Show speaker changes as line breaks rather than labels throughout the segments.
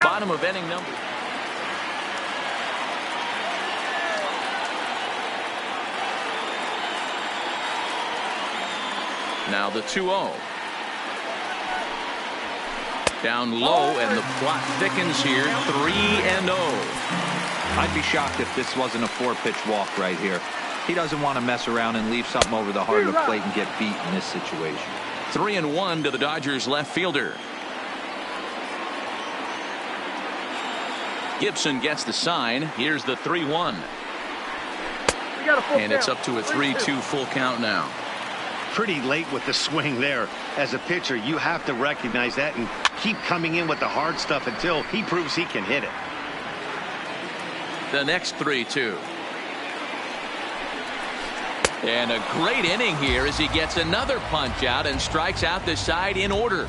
Bottom of inning number. Now the 2-0. Down low, and the plot thickens here. 3-0.
I'd be shocked if this wasn't a 4-pitch walk right here. He doesn't want to mess around and leave something over the heart of the plate and get beat in this situation.
3-1 to the Dodgers left fielder. Gibson gets the sign. Here's the 3-1. And it's up to a 3-2 full count now.
Pretty late with the swing there. As a pitcher, you have to recognize that and keep coming in with the hard stuff until he proves he can hit it.
The next 3-2. And a great inning here as he gets another punch out and strikes out the side in order.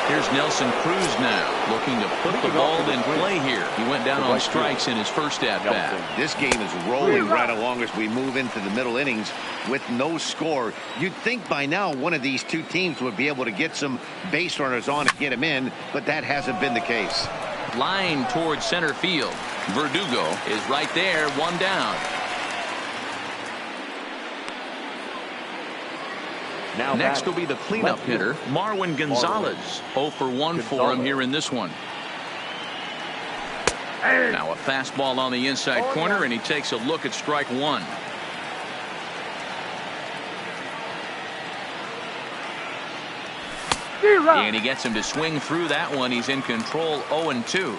Here's Nelson Cruz now, looking to put the ball in play here. He went down on strikes in his first at-bat.
This game is rolling right along as we move into the middle innings with no score. You'd think by now one of these two teams would be able to get some base runners on and get them in, but that hasn't been the case.
Line towards center field. Verdugo is right there, one down. Now next will be the cleanup hitter, Marwin Gonzalez. 0 for 1 for him here in this one. Now a fastball on the inside corner, and he takes a look at strike one. And he gets him to swing through that one. He's in control, 0-2.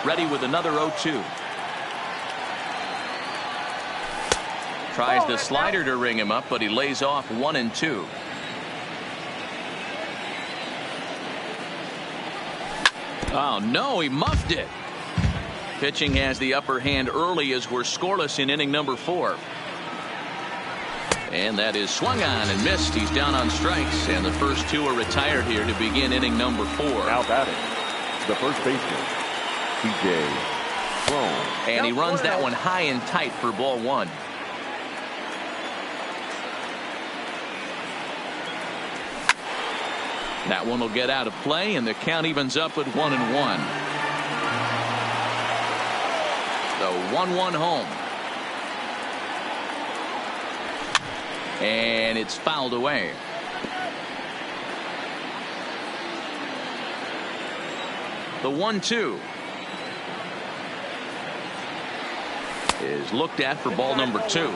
Ready with another 0-2. Tries the slider to ring him up, but he lays off 1-2. Oh no, he muffed it. Pitching has the upper hand early as we're scoreless in inning number 4. And that is swung on and missed. He's down on strikes, and the first two are retired here to begin inning number 4.
Now batting, the first baseman, TJ.
And he runs that one high and tight for ball 1. That one will get out of play, and the count evens up at 1-1. The 1-1 home. And it's fouled away. The 1-2 is looked at for ball number 2.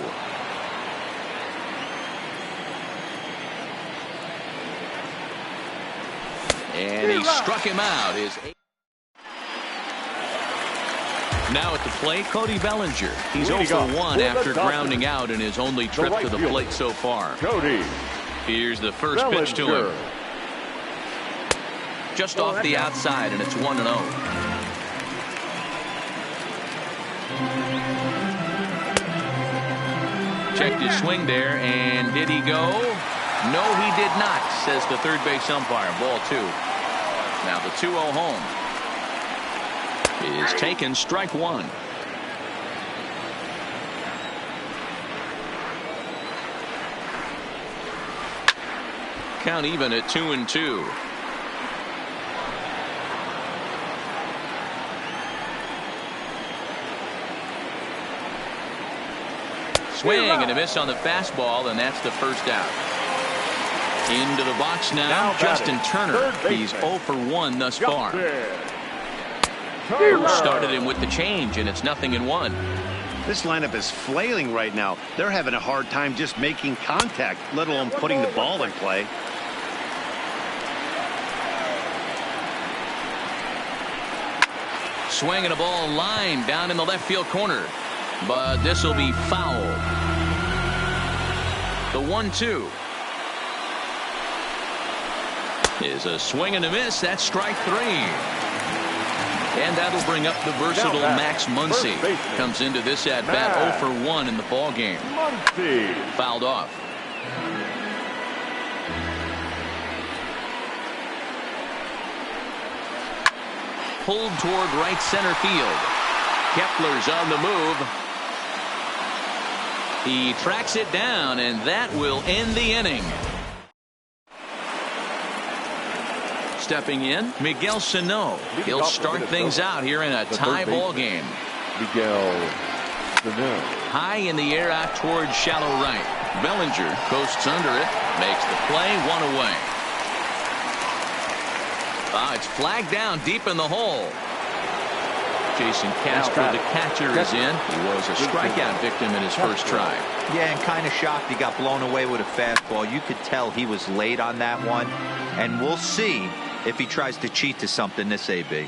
And he struck him out. Now at the plate, Cody Bellinger. He's 0 for 1 after grounding out in his only trip to the plate so far. Here's the first pitch to him. Just off the outside, and it's 1-0. Checked his swing there, and did he go? No, he did not, says the third base umpire. Ball 2. Now the 2-0 home is taken, strike 1. Count even at 2-2. Swing and a miss on the fastball, and that's the first out. Into the box now, Justin Turner. He's 0 for 1 thus far. Started him with the change, and it's 0-1.
This lineup is flailing right now. They're having a hard time just making contact, let alone putting the ball in play.
Swinging a ball line down in the left field corner, but this will be foul. The 1-2 is a swing and a miss. That's strike 3. And that'll bring up the versatile Max Muncy. Comes into this at bat 0 for 1 in the ball game. Fouled off. pulled toward right center field. Kepler's on the move. He tracks it down, and that will end the inning. Stepping in, Miguel Sano. He'll start things out here in a tie ball game.
Miguel Sano.
High in the air out towards shallow right. Bellinger coasts under it, makes the play, one away. It's flagged down deep in the hole. Jason Castro, the catcher, is in. He was a strikeout victim in his first try.
Yeah, and kind of shocked he got blown away with a fastball. You could tell he was late on that one. And we'll see if he tries to cheat to something this AB.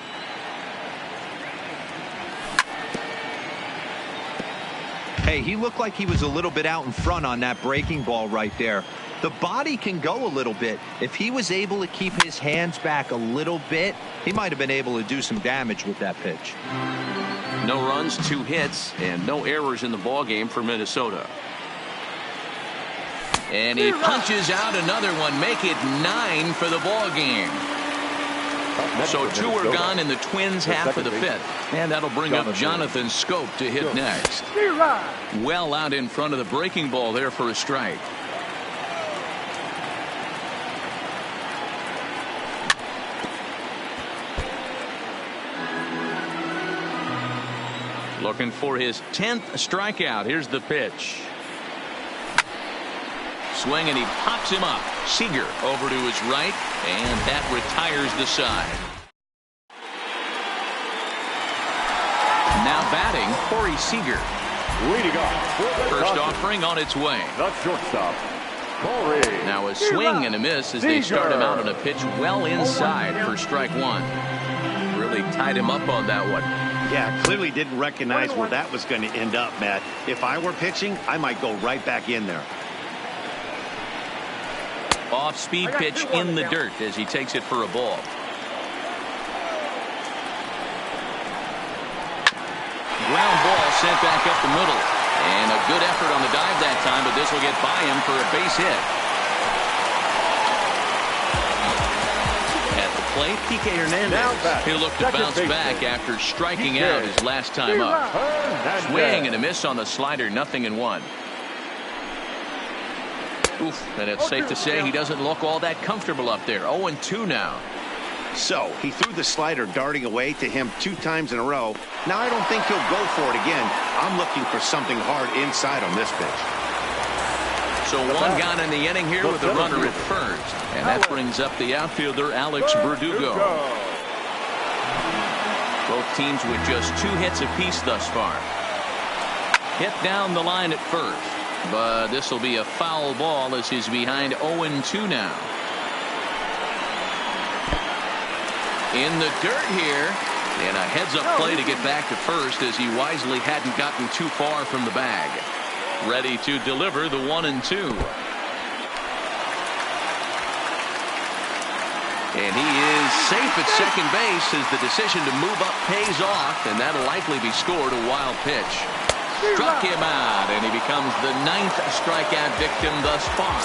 Hey, he looked like he was a little bit out in front on that breaking ball right there. The body can go a little bit. If he was able to keep his hands back a little bit, he might have been able to do some damage with that pitch.
No runs, 2 hits, and no errors in the ball game for Minnesota. And he punches out another one, make it 9 for the ball game. So 2 are gone in the Twins' half of the 5th. And that'll bring up Jonathan Scope to hit next. Well out in front of the breaking ball there for a strike. Looking for his 10th strikeout. Here's the pitch. Swing, and he pops him up. Seager over to his right, and that retires the side. Now batting, Corey Seager.
Leading off.
First offering on its way.
The shortstop, Corey.
Now a swing and a miss as they start him out on a pitch well inside for strike 1. Really tied him up on that one.
Yeah, clearly didn't recognize where that was going to end up, Matt. If I were pitching, I might go right back in there.
Off-speed pitch in the dirt as he takes it for a ball. Ground ball sent back up the middle. And a good effort on the dive that time, but this will get by him for a base hit. At the plate, Kike Hernandez. He'll look to bounce back after striking out his last time up. Swing and a miss on the slider, 0-1. Oof, and it's safe to say he doesn't look all that comfortable up there. 0-2 now.
So he threw the slider darting away to him 2 times in a row. Now I don't think he'll go for it again. I'm looking for something hard inside on this pitch.
So 1 gone in the inning here with a runner at first. And that brings up the outfielder, Alex Verdugo. Both teams with just 2 hits apiece thus far. Hit down the line at first. But this will be a foul ball as he's behind 0-2 now. In the dirt here. And a heads-up play to get back to first as he wisely hadn't gotten too far from the bag. Ready to deliver the 1-2. And he is safe at second base as the decision to move up pays off, and that'll likely be scored a wild pitch. Struck him out, and he becomes the 9th strikeout victim thus far.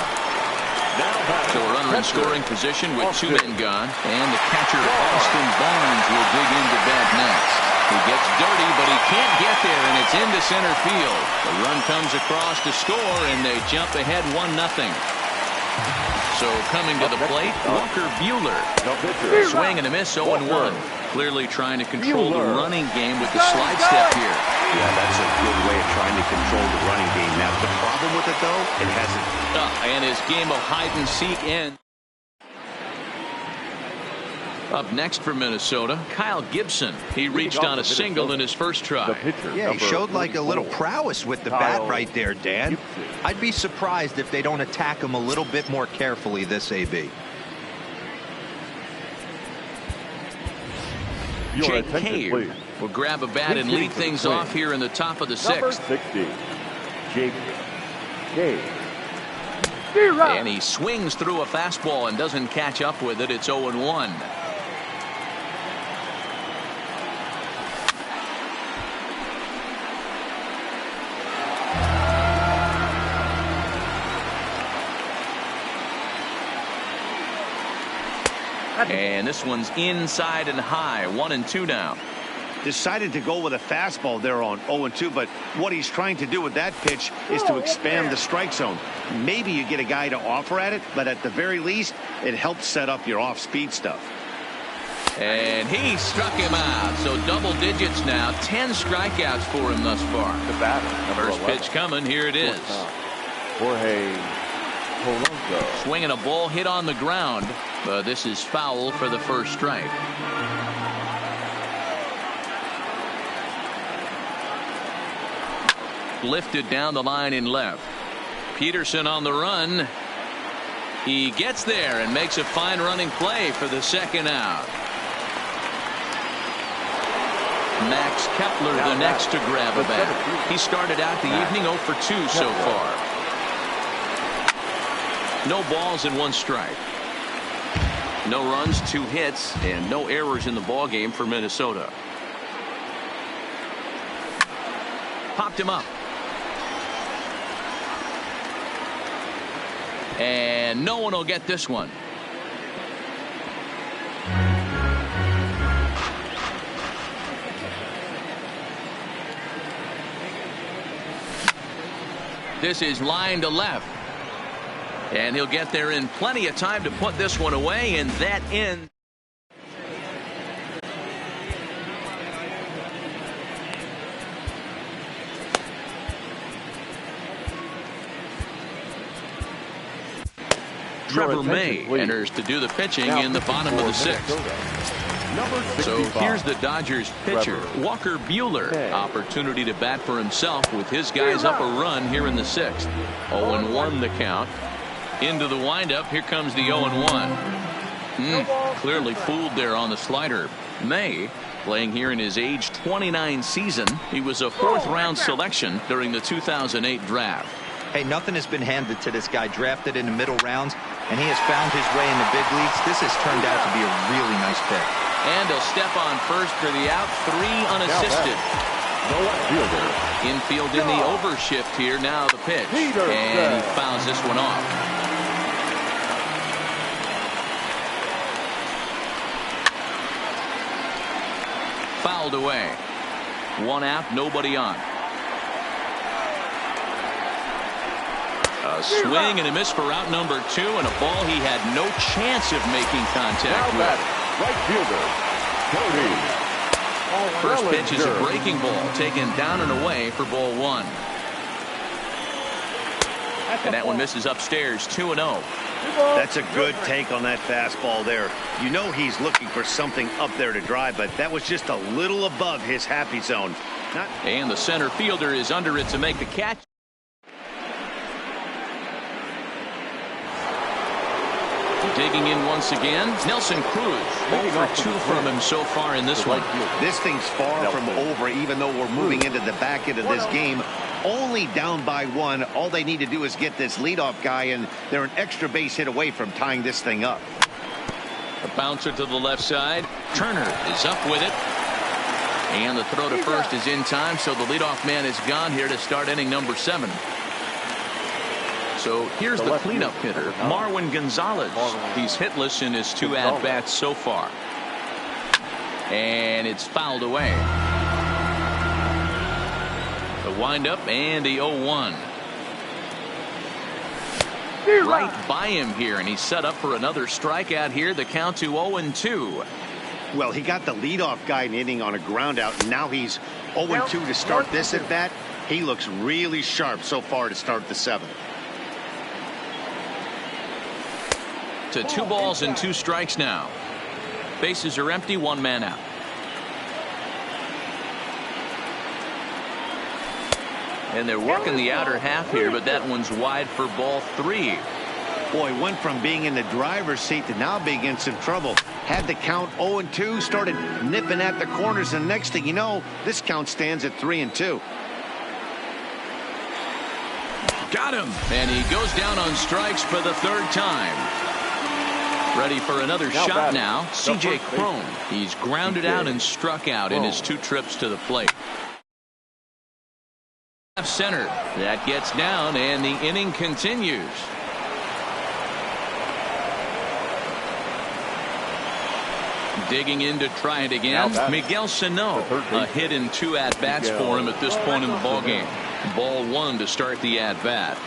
So a runner in scoring position with 2 men gone, and the catcher Austin Barnes will dig into bat next. He gets dirty, but he can't get there, and it's into center field. The run comes across to score, and they jump ahead 1-0. So coming to the plate, Walker Buehler. Swing and a miss, 0-1. Clearly trying to control the running game with the slide step here.
Yeah, that's a good way of trying to control the running game. Now, the problem with it, though, it hasn't.
And his game of hide and seek ends. Up next for Minnesota, Kyle Gibson. He reached on a single in his first try.
Yeah, he showed like a little prowess with the bat right there, Dan. I'd be surprised if they don't attack him a little bit more carefully this AB.
Jake Cave will grab a bat and lead things off here in the top of the 6th.
60, Jake Cave.
And he swings through a fastball and doesn't catch up with it. It's 0-1. And this one's inside and high. 1-2 now.
Decided to go with a fastball there on 0-2, but what he's trying to do with that pitch is to expand the strike zone. Maybe you get a guy to offer at it, but at the very least, it helps set up your off-speed stuff.
And he struck him out. So double digits now. 10 strikeouts for him thus far.
The batter,
First
11.
pitch coming. Here it is.
Jorge Polanco.
Swinging a ball hit on the ground, but this is foul for the first strike. Lifted down the line in left. Peterson on the run. He gets there and makes a fine running play for the second out. Max Kepler the next to grab a bat. He started out the evening 0 for 2 so far. No balls and 1 strike. No runs, 2 hits, and no errors in the ball game for Minnesota. Popped him up. And no one will get this one. This is line to left. And he'll get there in plenty of time to put this one away, and that ends. Trevor May enters to do the pitching in the bottom of the 6th. So here's the Dodgers pitcher, Walker Buehler. Opportunity to bat for himself with his guys up a run here in the 6th. 0-1 the count. Into the windup. Here comes the 0-1. Clearly fooled there on the slider. May playing here in his age 29 season. He was a 4th round selection during the 2008 draft.
Hey, nothing has been handed to this guy. Drafted in the middle rounds, and he has found his way in the big leagues. This has turned out to be a really nice pick.
And he'll step on first for the out. 3 unassisted. Infield in the overshift here. Now the pitch. And he fouls this one off. Fouled away. 1 out, nobody on. A swing and a miss for out number 2, and a ball he had no chance of making contact with.
Right fielder, Cody.
First pitch is a breaking ball taken down and away for ball 1. And that one misses upstairs. 2-0.
That's a good take on that fastball there. You know he's looking for something up there to drive, but that was just a little above his happy zone.
And the center fielder is under it to make the catch. Digging in once again, Nelson Cruz. 0 for 2 from him so far in this one.
This thing's far from over, even though we're moving into the back end of this game. Only down by 1. All they need to do is get this leadoff guy, and they're an extra base hit away from tying this thing up.
A bouncer to the left side. Turner is up with it. And the throw to first is in time, so the leadoff man is gone here to start inning number 7. So here's the cleanup hitter, Marwin Gonzalez. He's hitless in his 2 at-bats so far. And it's fouled away. The windup and the 0-1. Right by him here, and he's set up for another strikeout here. The count to 0-2.
Well, he got the leadoff guy in the inning on a ground out, and now he's 0-2 to start this at bat. He looks really sharp so far to start the 7th.
To 2 balls and 2 strikes now. Bases are empty, 1 man out. And they're working the outer half here, but that one's wide for ball 3.
Boy, went from being in the driver's seat to now being in some trouble. Had the count 0-2, started nipping at the corners, and next thing you know, this count stands at 3-2.
Got him, and he goes down on strikes for the 3rd time. Ready for another shot now. C.J. Cron. He's grounded out and struck out in his 2 trips to the plate. Left center. That gets down, and the inning continues. Digging in to try it again. Miguel Sano. A hit in 2 at-bats for him at this point in the ballgame. Ball 1 to start the at-bat.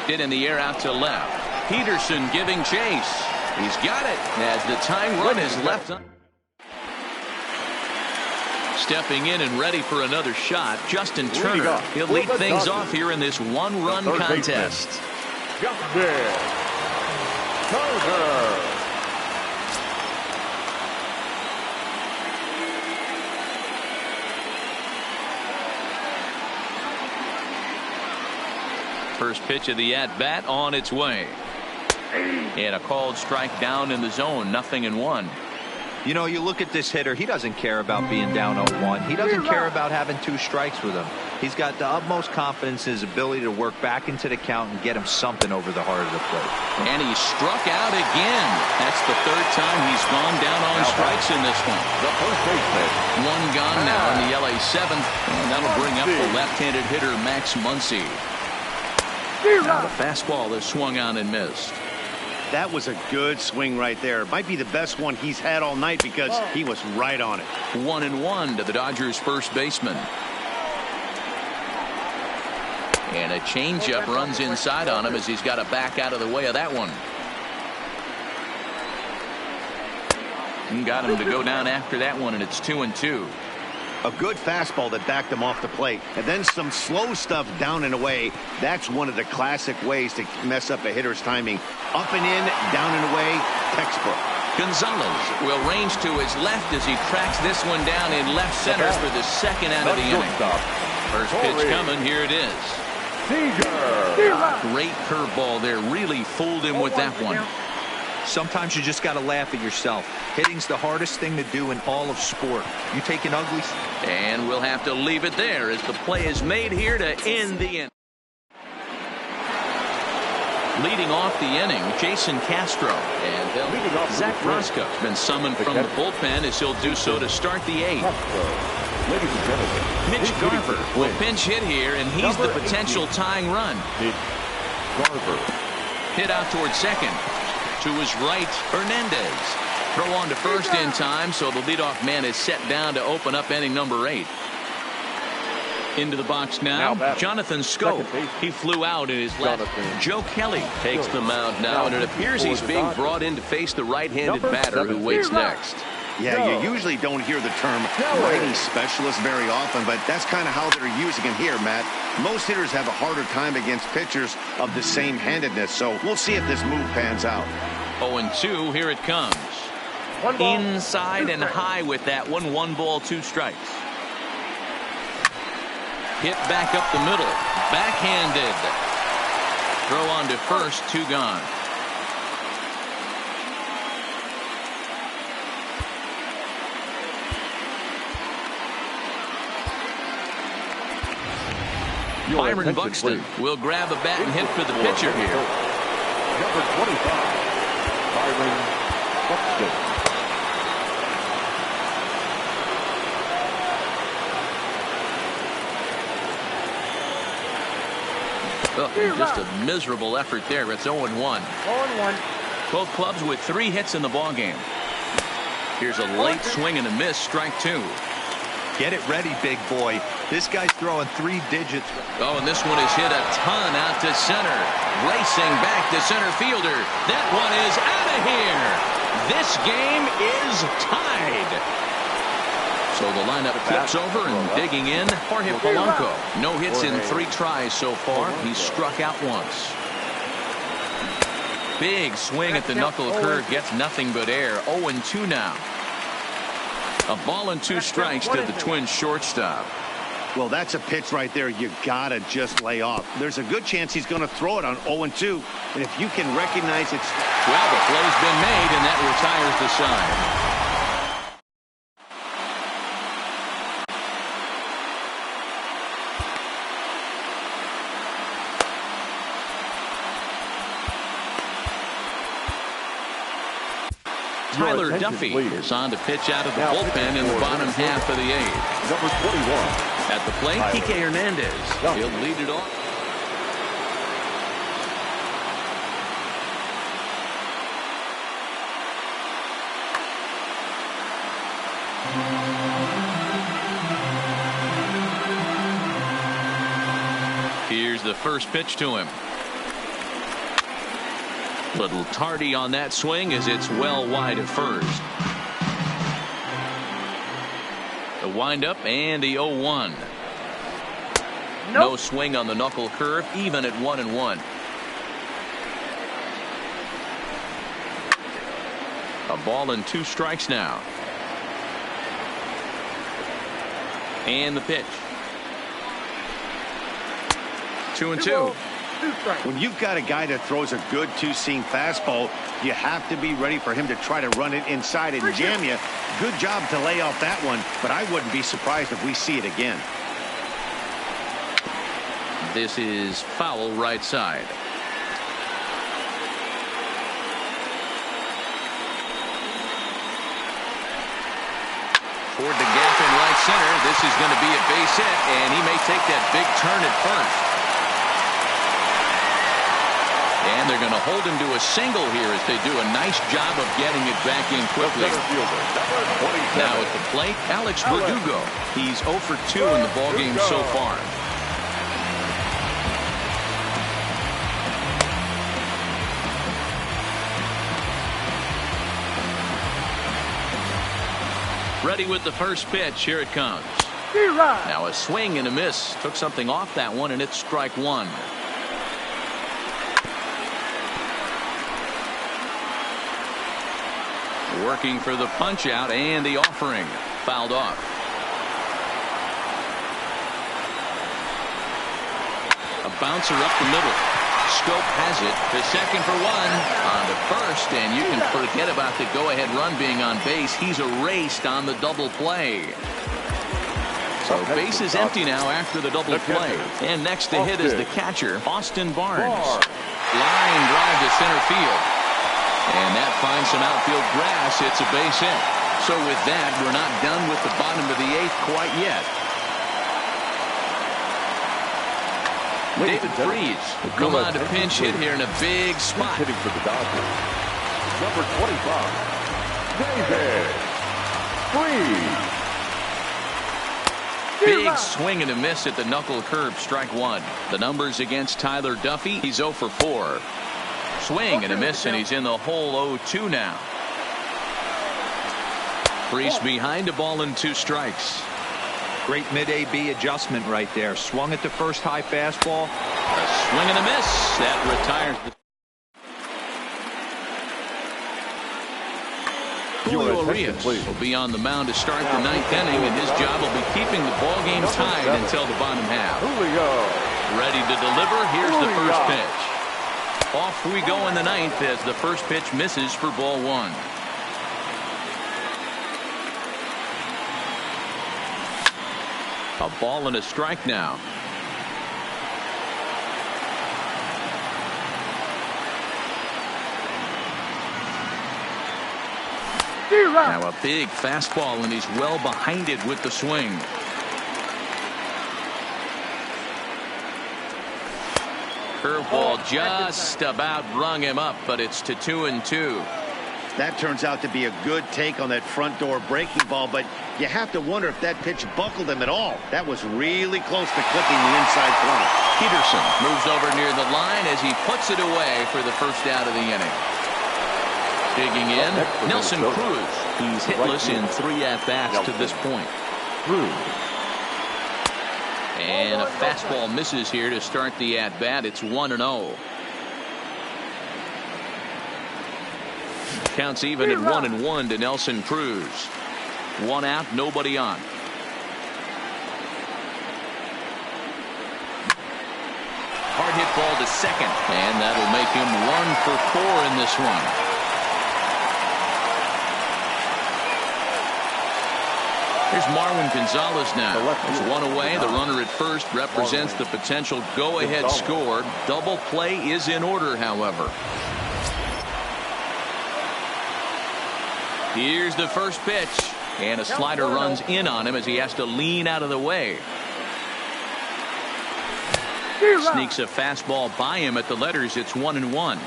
Hit in the air out to left. Peterson giving chase. He's got it as the tying run is left on. Stepping in and ready for another shot, Justin Turner. He'll lead things off here in this one-run contest.
Justin Turner.
First pitch of the at-bat on its way. And a called strike down in the zone, 0-1.
You know, you look at this hitter, he doesn't care about being down 0-1. He doesn't care about having 2 strikes with him. He's got the utmost confidence in his ability to work back into the count and get him something over the heart of the plate.
And he struck out again. That's the 3rd time he's gone down on strikes in this one.
The first baseman.
1 gone now in the LA 7th. And that'll bring up the left-handed hitter Max Muncy. Now the fastball is swung on and missed.
That was a good swing right there. Might be the best one he's had all night because he was right on it.
1-1 to the Dodgers first baseman. And a changeup runs inside on him as he's got to back out of the way of that one. And got him to go down after that one, and it's 2-2.
A good fastball that backed him off the plate, and then some slow stuff down and away. That's one of the classic ways to mess up a hitter's timing. Up and in, down and away, textbook.
Gonzalez will range to his left as he tracks this one down in left center for the 2nd out of the inning. First pitch coming, here it is. Great curveball there, really fooled him with that one.
Sometimes you just got to laugh at yourself. Hitting's the hardest thing to do in all of sport. You take an ugly...
And we'll have to leave it there as the play is made here to end the inning. Leading off the inning, Jason Castro. And Zach Roscoe's been summoned from the bullpen as he'll do so to start the 8th.
Ladies and gentlemen,
Mitch Garver will pinch hit here, and he's the potential tying run.
Mitch Garver.
Hit out towards second. To his right, Hernandez. Throw on to first in time, so the leadoff man is set down to open up inning number 8. Into the box now, Jonathan Scope. He flew out in his left. Joe Kelly takes the mound now, and it appears he's being brought in to face the right-handed batter who waits next.
Yeah, you usually don't hear the term righty specialist very often, but that's kind of how they're using him here, Matt. Most hitters have a harder time against pitchers of the same handedness, so we'll see if this move pans out.
0-2, here it comes. Inside and high with that one. 1 ball, 2 strikes. Hit back up the middle. Backhanded. Throw on to first, 2 gone. Byron Buxton will grab a bat and hit for the pitcher here.
Number 25, Byron Buxton.
Just a miserable effort there. It's 0-1. 0-1. Both clubs with 3 hits in the ballgame. Here's a late swing and a miss, strike 2.
Get it ready, big boy. This guy's throwing 3 digits.
Oh, and this one is hit a ton out to center. Racing back to center fielder. That one is out of here. This game is tied. So the lineup flips over and digging in, Jorge Polanco. No hits in 3 tries so far. He's struck out once. Big swing at the knuckle curve. Gets nothing but air. 0-2 now. A ball and 2 strikes to the Twins shortstop.
Well, that's a pitch right there you gotta just lay off. There's a good chance he's going to throw it on 0-2. And if you can recognize it's...
Well, the play's been made, and that retires the side. Tyler Duffy is on to pitch out of the bullpen in the bottom half of the 8th.
Number 21.
At the plate, Kike Hernandez. He'll lead it off. Here's the first pitch to him. Little tardy on that swing as it's well wide at first. The windup and the 0-1. No swing on the knuckle curve, even at 1-1. A ball and 2 strikes now. And the pitch. 2-2.
When you've got a guy that throws a good two-seam fastball, you have to be ready for him to try to run it inside and jam you. Good job to lay off that one, but I wouldn't be surprised if we see it again.
This is foul right side. Toward the gap in right center. This is going to be a base hit, and he may take that big turn at first. And they're going to hold him to a single here as they do a nice job of getting it back in quickly. Now at the plate, Alex Verdugo. He's 0 for 2 in the ballgame so far. Ready with the first pitch. Here it comes. Now a swing and a miss. Took something off that one, and it's strike 1. Working for the punch out and the offering. Fouled off. A bouncer up the middle. Scope has it to second for 1. On to first, and you can forget about the go-ahead run being on base. He's erased on the double play. So base is empty now after the double play. And next to hit is the catcher, Austin Barnes. Line drive to center field. And that finds some outfield grass. It's a base hit. So with that, we're not done with the bottom of the 8th quite yet. David Freese will come on to pinch hit here in a big spot.
Hitting for the Dodgers, number 25, David Freese.
Big swing and a miss at the knuckle curve. Strike 1. The numbers against Tyler Duffy. He's 0 for 4. Swing and a miss, and he's in the hole 0-2 now. Freese behind a ball and 2 strikes.
Great mid-AB adjustment right there. Swung at the first high fastball.
A swing and a miss. That retires the Julio Urias will be on the mound to start the 9th inning, and his job will be keeping the ball game tied until the bottom half. Ready to deliver. Here's the first pitch. Off we go in the 9th as the first pitch misses for ball 1. A ball and a strike now. Now a big fastball, and he's well behind it with the swing. Curveball just about rung him up, but it's to 2-2.
That turns out to be a good take on that front door breaking ball, but you have to wonder if that pitch buckled him at all. That was really close to clipping the inside corner.
Peterson moves over near the line as he puts it away for the first out of the inning. Digging in, Nelson Cruz. He's hitless in 3 at-bats to this point. And a fastball misses here to start the at-bat. It's 1-0. Counts even at 1-1 to Nelson Cruz. 1 out, nobody on. Hard hit ball to second, and that'll make him 1 for 4 in this one. Here's Marwin Gonzalez now. There's 1 away. The runner at first represents the potential go-ahead score. Double play is in order, however. Here's the first pitch, and a slider runs in on him as he has to lean out of the way. Sneaks a fastball by him at the letters. It's 1-1.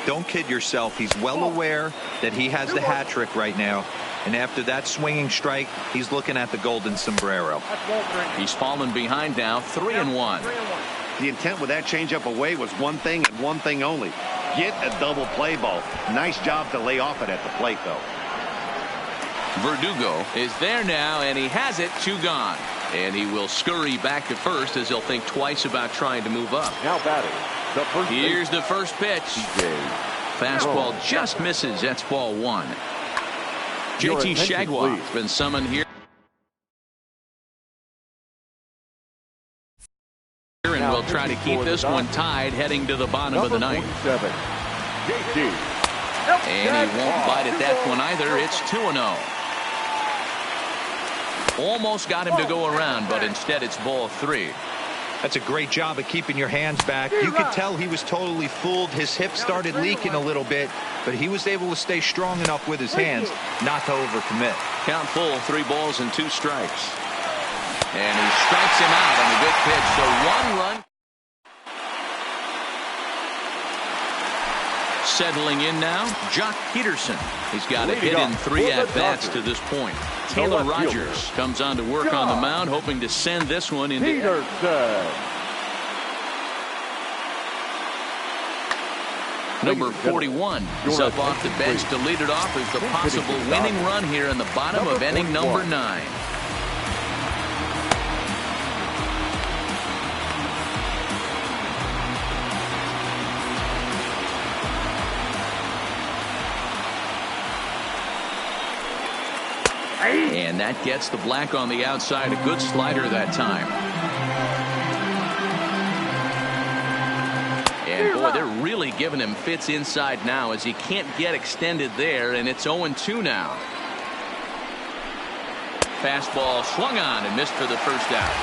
Don't kid yourself. He's well aware that he has the hat trick right now. And after that swinging strike, he's looking at the golden sombrero.
He's fallen behind now, 3-1.
The intent with that changeup away was one thing and one thing only. Get a double play ball. Nice job to lay off it at the plate, though.
Verdugo is there now, and he has it. 2 gone. And he will scurry back to first as he'll think twice about trying to move up.
Now batting.
Here's the first pitch. Fastball just misses. That's ball 1. JT Shagwell has been summoned here. And we'll try to keep this one tied heading to the bottom of the ninth. And he won't bite at that one either. It's 2-0. Almost got him to go around, but instead it's ball 3.
That's a great job of keeping your hands back. You could tell he was totally fooled. His hip started leaking a little bit, but he was able to stay strong enough with his hands not to overcommit.
Count full, 3 balls and 2 strikes. And he strikes him out on a good pitch. So 1 run. Settling in now, Jock Peterson. He's got a hit in 3 at-bats to this point. Taylor Rogers comes on to work on the mound, hoping to send this one into. Number 41 is up off the bench to lead it off as the possible winning run here in the bottom of inning number 9. And that gets the black on the outside. A good slider that time. And boy, they're really giving him fits inside now as he can't get extended there, and it's 0-2 now. Fastball swung on and missed for the first out.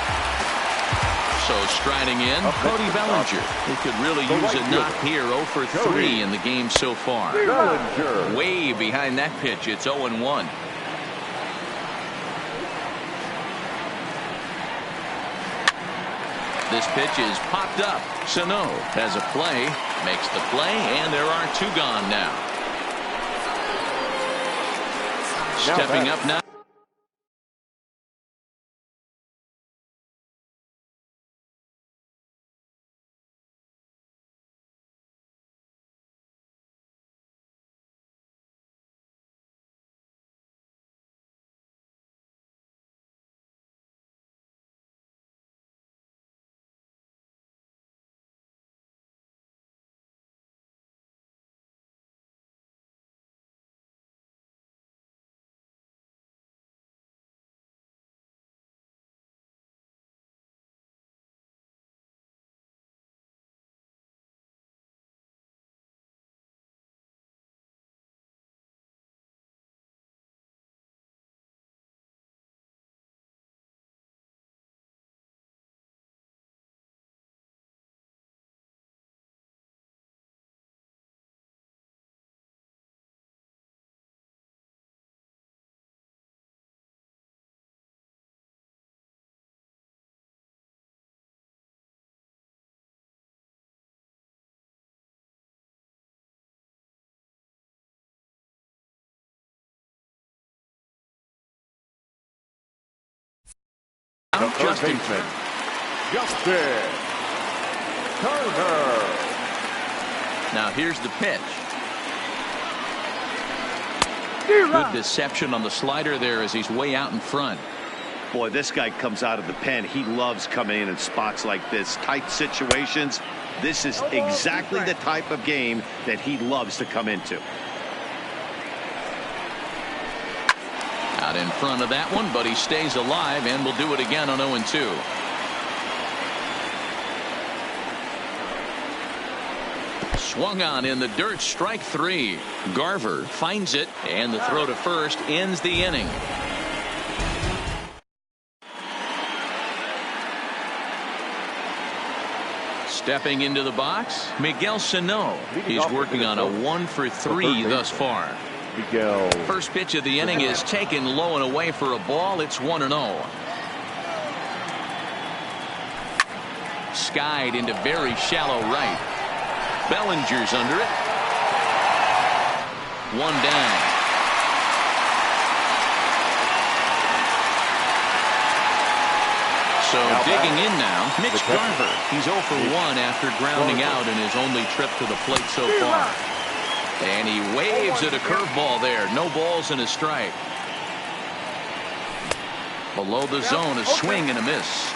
So striding in, Cody Bellinger, who could really use a knock here. 0 for 3 in the game so far. Way behind that pitch. It's 0-1. This pitch is popped up. Sano has a play, makes the play, and there are 2 gone now. Stepping up now. Justin Turner. Now here's the pitch. Good deception on the slider there as he's way out in front.
Boy, this guy comes out of the pen. He loves coming in spots like this. Tight situations. This is exactly the type of game that he loves to come into.
Out in front of that one, but he stays alive and will do it again on 0-2. Swung on in the dirt, strike 3. Garver finds it, and the throw to first ends the inning. Stepping into the box, Miguel Sano. He's working on a 1 for 3 thus far. First pitch of the inning is taken low and away for a ball. It's 1-0. Skied into very shallow right. Bellinger's under it. 1 down. So digging in now, Mitch Garver. He's 0 for 1 after grounding out in his only trip to the plate so far. And he waves at a curveball there. No balls and a strike. Below the zone, a swing and a miss.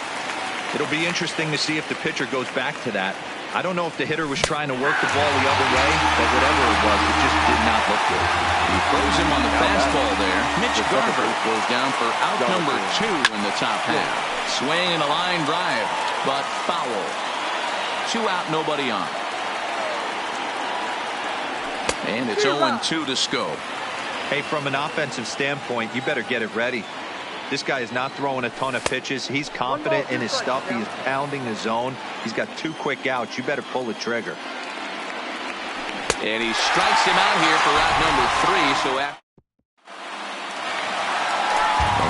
It'll be interesting to see if the pitcher goes back to that. I don't know if the hitter was trying to work the ball the other way, but whatever it was, it just did not look good.
He throws him on the fastball there. Mitch Garver goes down for out number 2 in the top half. Swing and a line drive, but foul. 2 out, nobody on. And it's 0-2 to Scope.
Hey, from an offensive standpoint, you better get it ready. This guy is not throwing a ton of pitches. He's confident in his stuff. He is pounding the zone. He's got 2 quick outs. You better pull the trigger.
And he strikes him out here for out number 3. So after.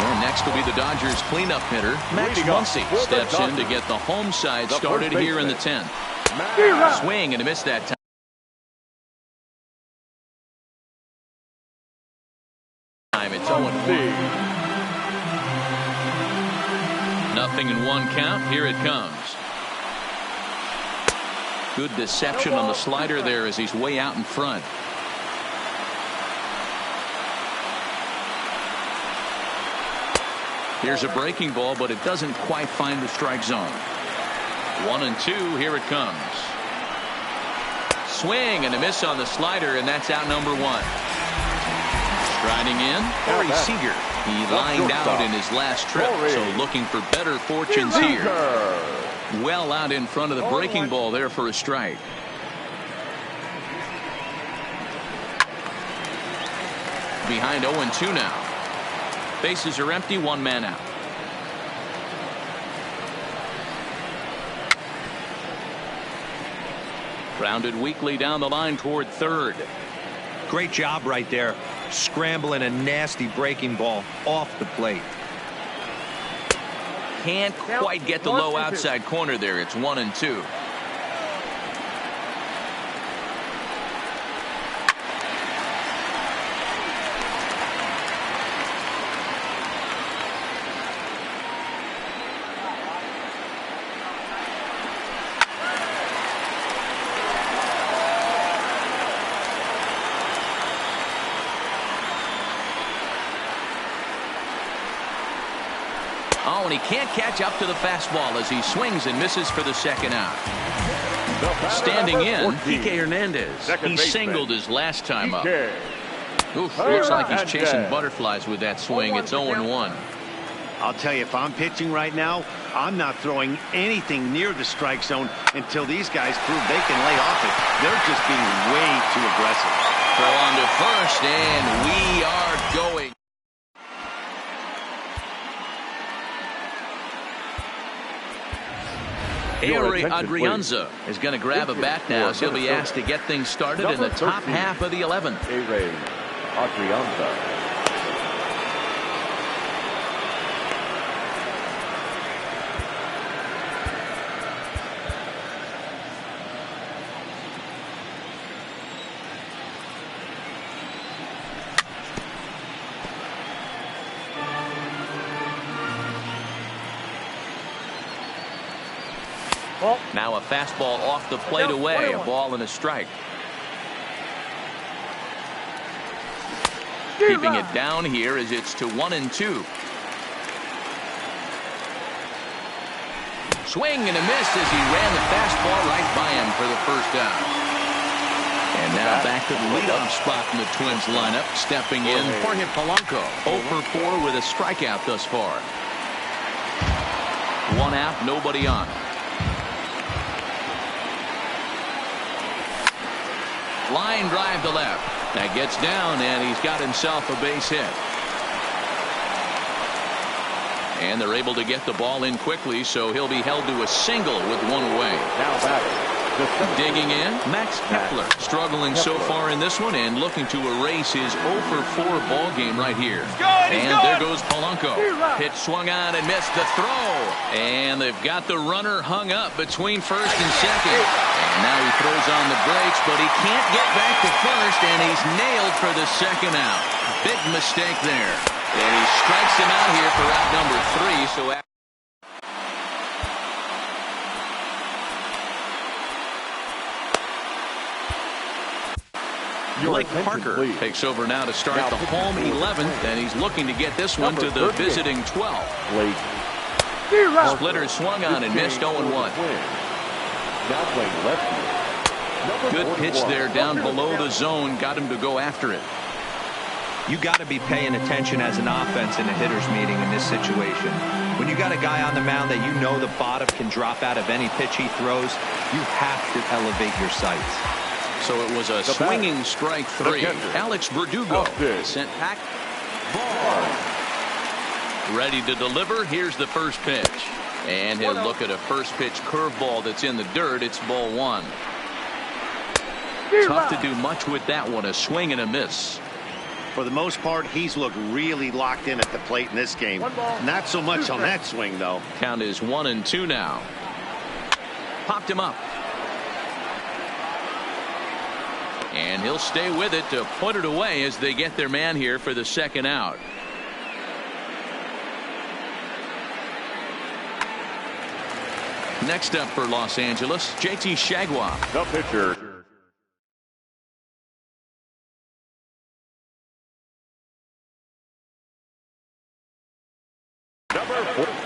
And next will be the Dodgers cleanup hitter, Max Muncy. Steps in to get the home side started here in the 10th. Swing and a miss that time. It's 0-1. Nothing in 1 count. Here it comes. Good deception on the slider there as he's way out in front. Here's a breaking ball, but it doesn't quite find the strike zone. 1-2. Here it comes. Swing and a miss on the slider, and that's out number 1. Striding in, Corey Seager. He lined out in his last trip, so looking for better fortunes here. Well out in front of the breaking ball there for a strike. Behind 0-2 now. Bases are empty, 1 man out. Grounded weakly down the line toward third.
Great job right there. Scrambling a nasty breaking ball off the plate.
Can't quite get the low outside corner there. It's 1-2. Oh, and he can't catch up to the fastball as he swings and misses for the 2nd out. Standing in, Kike Hernandez. He singled his last time up. Oof, looks like he's chasing butterflies with that swing. It's 0-1.
I'll tell you, if I'm pitching right now, I'm not throwing anything near the strike zone until these guys prove they can lay off it. They're just being way too aggressive.
Throw on to first, and we are going. Ari Adrianza is going to grab a bat now, so he'll be asked to get things started in the top half of the 11th.
Ari Adrianza.
Now a fastball off the plate away, a ball and a strike. Keeping it down here as it's to 1-2. Swing and a miss as he ran the fastball right by him for the 1st out. And now back to the leadoff spot in the Twins lineup. Stepping in, Jorge Polanco. 0 for 4 with a strikeout thus far. 1 out, nobody on. Line drive to left. That gets down, and he's got himself a base hit. And they're able to get the ball in quickly, so he'll be held to a single with 1 away.
Now batting.
Digging in, Max Kepler. Struggling so far in this one and looking to erase his 0 for 4 ball game right here. And there goes Polanco. Pitch swung on and missed the throw. And they've got the runner hung up between first and second. And now he throws on the brakes, but he can't get back to first, and he's nailed for the 2nd out. Big mistake there. And he strikes him out here for out number 3. So Blake Parker takes over now to start the home 11th, and he's looking to get this one to the visiting 12th. Splitter swung on and missed 0-1.
Now playing left field.
Good pitch there down below the zone. Got him to go after it.
You got to be paying attention as an offense in a hitter's meeting in this situation. When you got a guy on the mound that you know the bottom can drop out of any pitch he throws, you have to elevate your sights.
So it was a swinging strike 3. Alex Verdugo sent back. Ball. Ready to deliver. Here's the first pitch. And he'll look at a first pitch curveball that's in the dirt. It's ball 1. Tough to do much with that one. A swing and a miss.
For the most part, he's looked really locked in at the plate in this game. Not so much on that swing, though.
Count is 1-2 now. Popped him up. And he'll stay with it to put it away as they get their man here for the second out. Next up for Los Angeles, JT Shagwa.
The pitcher.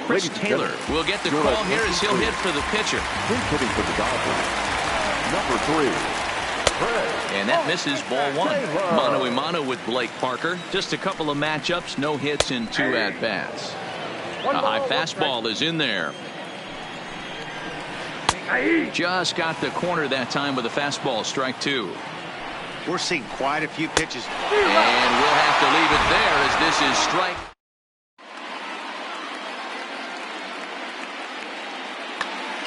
Chris Taylor will get the call here as he'll hit for the pitcher.
Hitting for the Dodgers. Number 3.
And that misses ball 1. Mano a mano with Blake Parker. Just a couple of matchups, no hits in 2 at-bats. A high fastball is in there. Just got the corner that time with a fastball, strike 2.
We're seeing quite a few pitches.
And we'll have to leave it there as this is strike.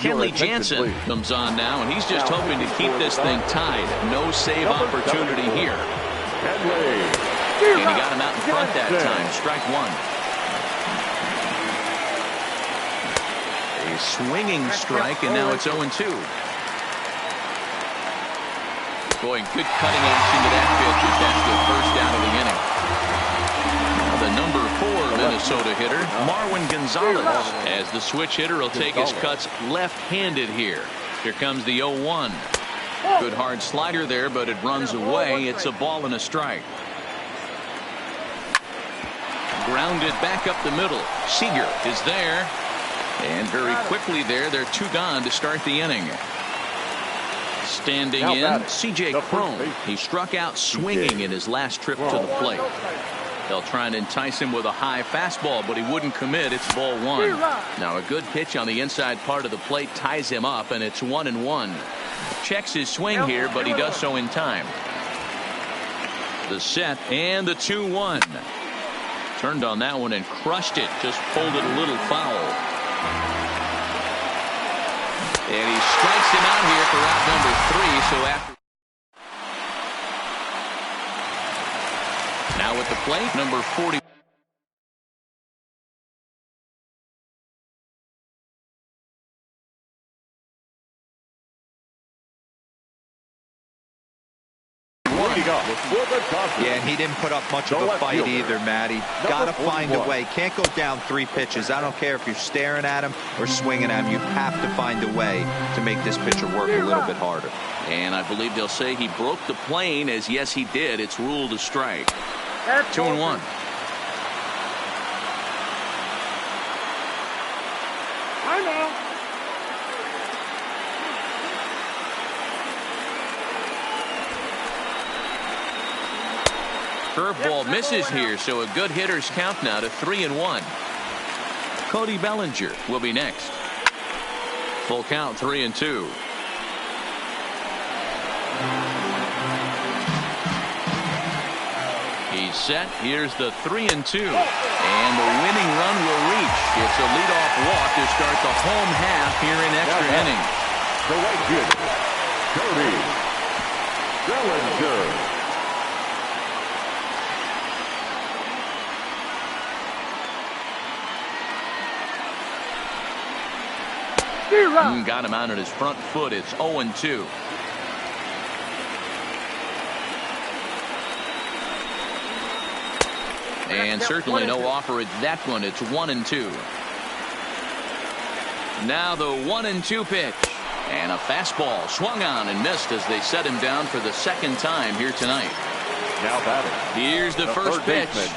Kenley Jansen comes on now, and he's just hoping to keep this thing tied. No save opportunity here. And he got him out in front that time. Strike 1. A swinging strike, and now it's 0-2. Boy, good cutting action to that pitch as that's the first out of the inning. The number 4 Minnesota hitter, Marwin Gonzalez, as the switch hitter will take his cuts left-handed here. Here comes the 0-1. Good hard slider there, but it runs away. It's a ball and a strike. Grounded back up the middle. Seager is there. And very quickly there, they're 2 gone to start the inning. Standing in, C.J. Cron. He struck out swinging in his last trip to the plate. They'll try and entice him with a high fastball, but he wouldn't commit. It's ball 1. Now a good pitch on the inside part of the plate ties him up, and it's 1-1. Checks his swing here, but he does so in time. The set and the 2-1. Turned on that one and crushed it. Just pulled it a little foul. And he strikes him out here for out number 3. So after. Now at the plate, number 40.
Yeah, he didn't put up much of a fight either, Matty. Got to find a way. Can't go down 3 pitches. I don't care if you're staring at him or swinging at him. You have to find a way to make this pitcher work a little bit harder.
And I believe they'll say he broke the plane, as yes, he did. It's ruled a strike. 2-1.
I know.
Curveball misses here, so a good hitter's count now to 3-1. Cody Bellinger will be next. Full count, 3-2. He's set. Here's the 3-2. And the winning run will reach. It's a leadoff walk to start the home half here in extra innings.
The right fielder, Cody Bellinger.
Got him out on his front foot. It's 0-2. And certainly no offer at that one. It's 1-2. Now the 1-2 pitch. And a fastball swung on and missed as they set him down for the second time here tonight.
Now batting.
Here's the first pitch.
baseman.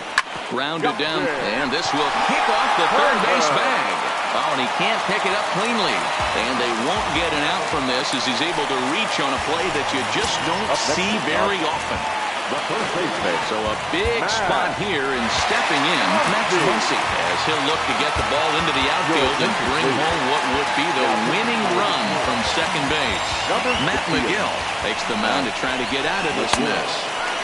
Grounded down, and this will kick off the third base bag. Oh, and he can't pick it up cleanly. And they won't get an out from this as he's able to reach on a play that you just don't see very often.
The first baseman.
So a big spot here, and stepping in, Max Muncy, as he'll look to get the ball into the outfield and bring home what would be the winning run from second base. Matt McGill takes the mound to try to get out of this mess.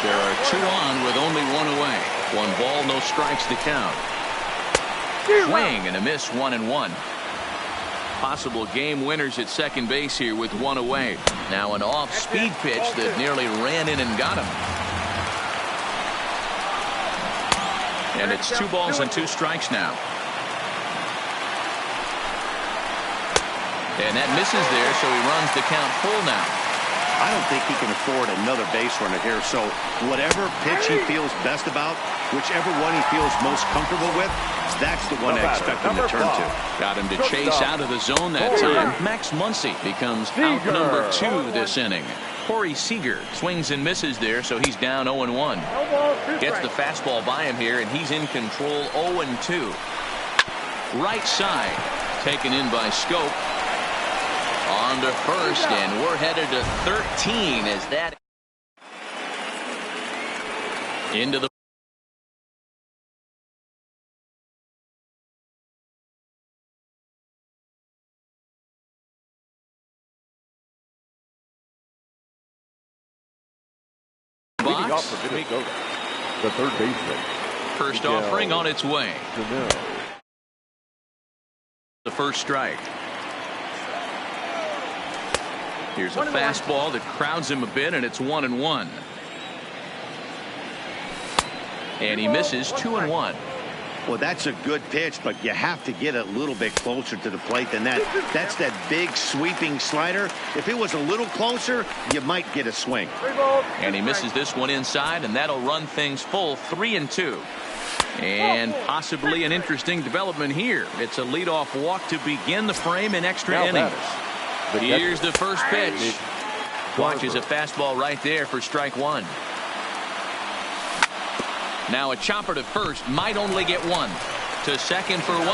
There are 2 on with only 1 away. 1 ball, no strikes to count. Swing and a miss, 1-1. Possible game winners at second base here with 1 away. Now an off-speed pitch that nearly ran in and got him. And it's 2 balls and 2 strikes now. And that misses there, so he runs the count full now.
I don't think he can afford another base runner here. So whatever pitch he feels best about, whichever one he feels most comfortable with, that's the one I expect him to turn to.
Got him to chase out of the zone that time. Max Muncy becomes out number 2 this inning. Corey Seager swings and misses there, so he's down 0-1. Gets the fastball by him here, and he's in control 0-2. Right side, taken in by Scope. On to first, and we're headed to 13 as that into the box.
The third baseman.
First offering on its way. The first strike. Here's a fastball that crowds him a bit, and it's 1-1. And he misses 2-1.
Well, that's a good pitch, but you have to get a little bit closer to the plate than that. That's that big sweeping slider. If it was a little closer, you might get a swing.
And he misses this one inside, and that'll run things full 3-2. And possibly an interesting development here. It's a leadoff walk to begin the frame in extra innings. Here's the first pitch. Watches a fastball right there for strike 1. Now a chopper to first, might only get 1. To second for 1,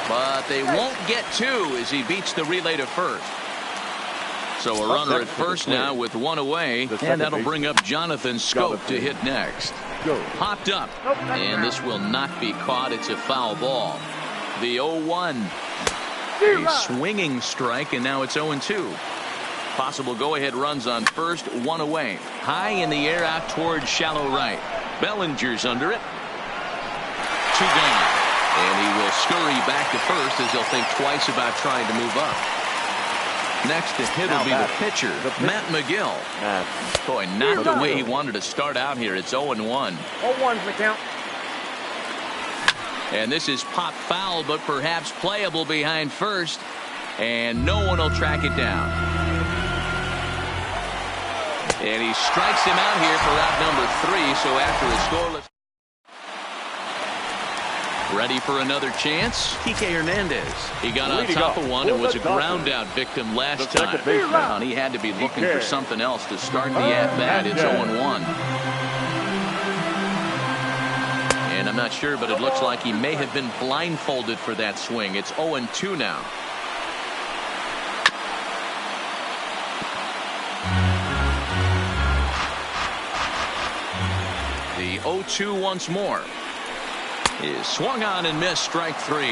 but they won't get 2 as he beats the relay to first. So a runner at first now with 1 away, and that'll bring up Jonathan Scope to hit next. Popped up, and this will not be caught. It's a foul ball. The 0-1. A swinging strike, and now it's 0-2. Possible go-ahead runs on first, 1 away. High in the air out towards shallow right. Bellinger's under it. 2 down. And he will scurry back to first as he'll think twice about trying to move up. Next to hit will be the pitcher, Matt McGill. Boy, not the way he wanted to start out here. It's 0-1.
0-1's the count.
And this is pop foul, but perhaps playable behind first. And no one will track it down. And he strikes him out here for out number 3. So after a scoreless. Ready for another chance? Kike Hernandez. He got on top of one and was a ground out victim last time. And he had to be looking for something else to start the at-bat. It's 0-1. And I'm not sure, but it looks like he may have been blindfolded for that swing. It's 0-2 now. The 0-2 once more. Is swung on and missed, strike 3.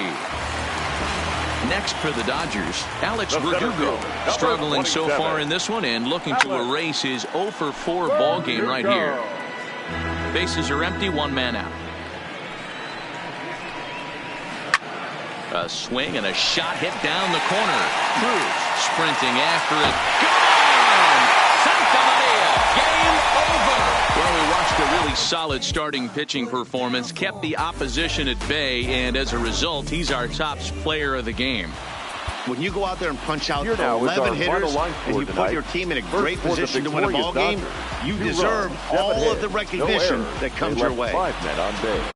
Next for the Dodgers, Alex Verdugo, struggling so far in this one and looking to erase his 0-for-4 ball game right here. Bases are empty, 1 man out. A swing and a shot hit down the corner. Cruz sprinting after it. Gone! Santa Maria, game over. Well, we watched a really solid starting pitching performance, kept the opposition at bay, and as a result, he's our top player of the game.
When you go out there and punch out 11 hitters and you put your team in a great position to win a ball game, you deserve all of the recognition that comes your way.
5 men on base.